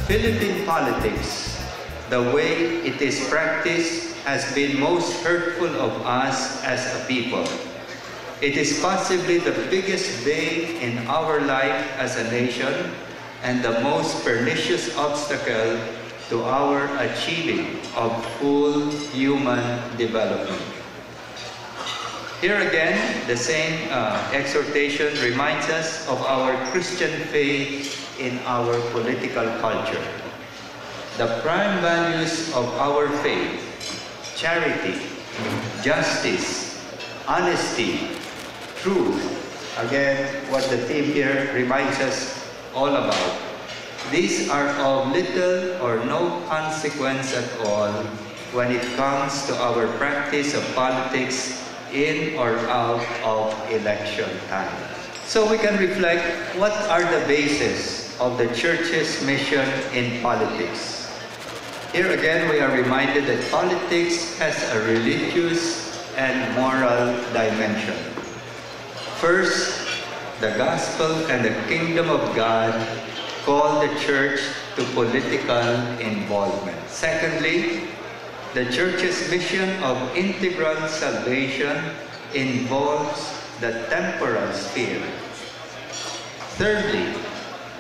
Philippine politics, the way it is practiced, has been most hurtful of us as a people. It is possibly the biggest bane in our life as a nation and the most pernicious obstacle to our achieving of full human development. Here again, the same exhortation reminds us of our Christian faith in our political culture. The prime values of our faith, charity, justice, honesty, truth, again, what the theme here reminds us all about. These are of little or no consequence at all when it comes to our practice of politics in or out of election time. So we can reflect, what are the bases of the Church's mission in politics? Here again, we are reminded that politics has a religious and moral dimension. First, the gospel and the kingdom of God call the Church to political involvement. Secondly, the Church's mission of integral salvation involves the temporal sphere. Thirdly,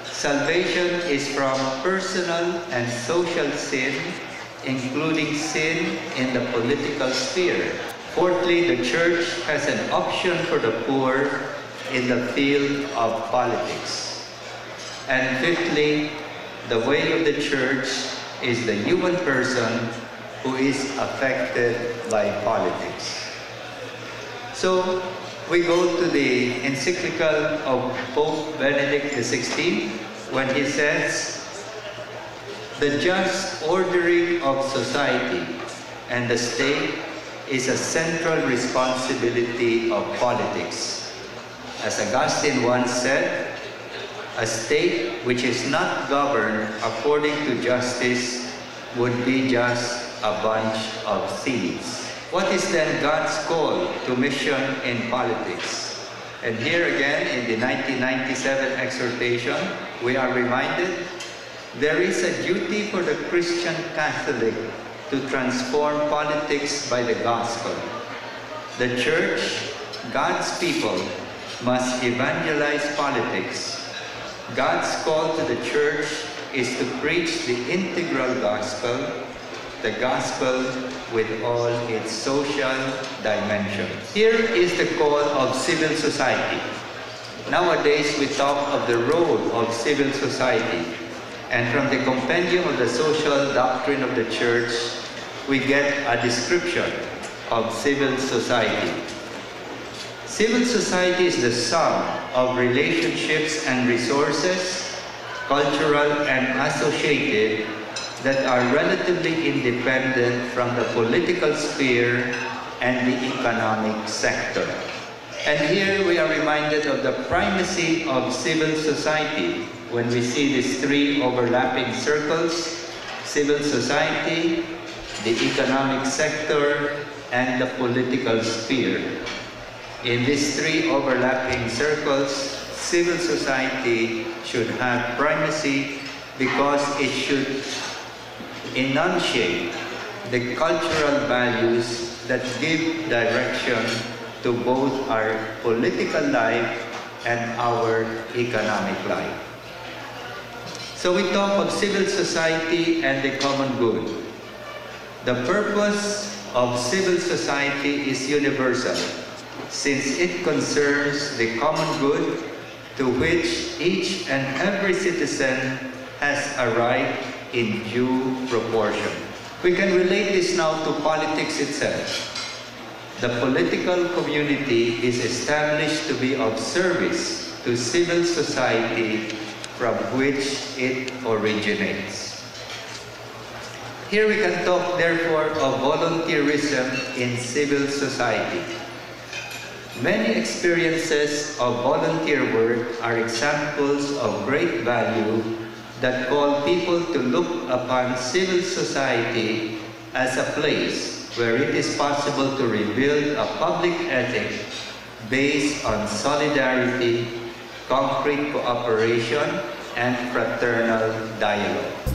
salvation is from personal and social sin, including sin in the political sphere. Fourthly, the Church has an option for the poor in the field of politics. And fifthly, the way of the Church is the human person who is affected by politics. So we go to the encyclical of Pope Benedict XVI when he says, "The just ordering of society and the state is a central responsibility of politics. As Augustine once said, a state which is not governed according to justice would be just a bunch of thieves." What is then God's call to mission in politics? And here again in the 1997 exhortation, we are reminded there is a duty for the Christian Catholic to transform politics by the gospel. The Church, God's people, must evangelize politics. God's call to the Church is to preach the integral gospel, the gospel with all its social dimensions. Here is the call of civil society. Nowadays, we talk of the role of civil society. And from the compendium of the social doctrine of the Church, we get a description of civil society. Civil society is the sum of relationships and resources, cultural and associated, that are relatively independent from the political sphere and the economic sector. And here we are reminded of the primacy of civil society when we see these three overlapping circles: civil society, the economic sector, and the political sphere. In these three overlapping circles, civil society should have primacy because it should enunciate the cultural values that give direction to both our political life and our economic life. So we talk of civil society and the common good. The purpose of civil society is universal, since it concerns the common good to which each and every citizen has a right in due proportion. We can relate this now to politics itself. The political community is established to be of service to civil society from which it originates. Here we can talk, therefore, of volunteerism in civil society. Many experiences of volunteer work are examples of great value that call people to look upon civil society as a place where it is possible to rebuild a public ethic based on solidarity, concrete cooperation, and fraternal dialogue.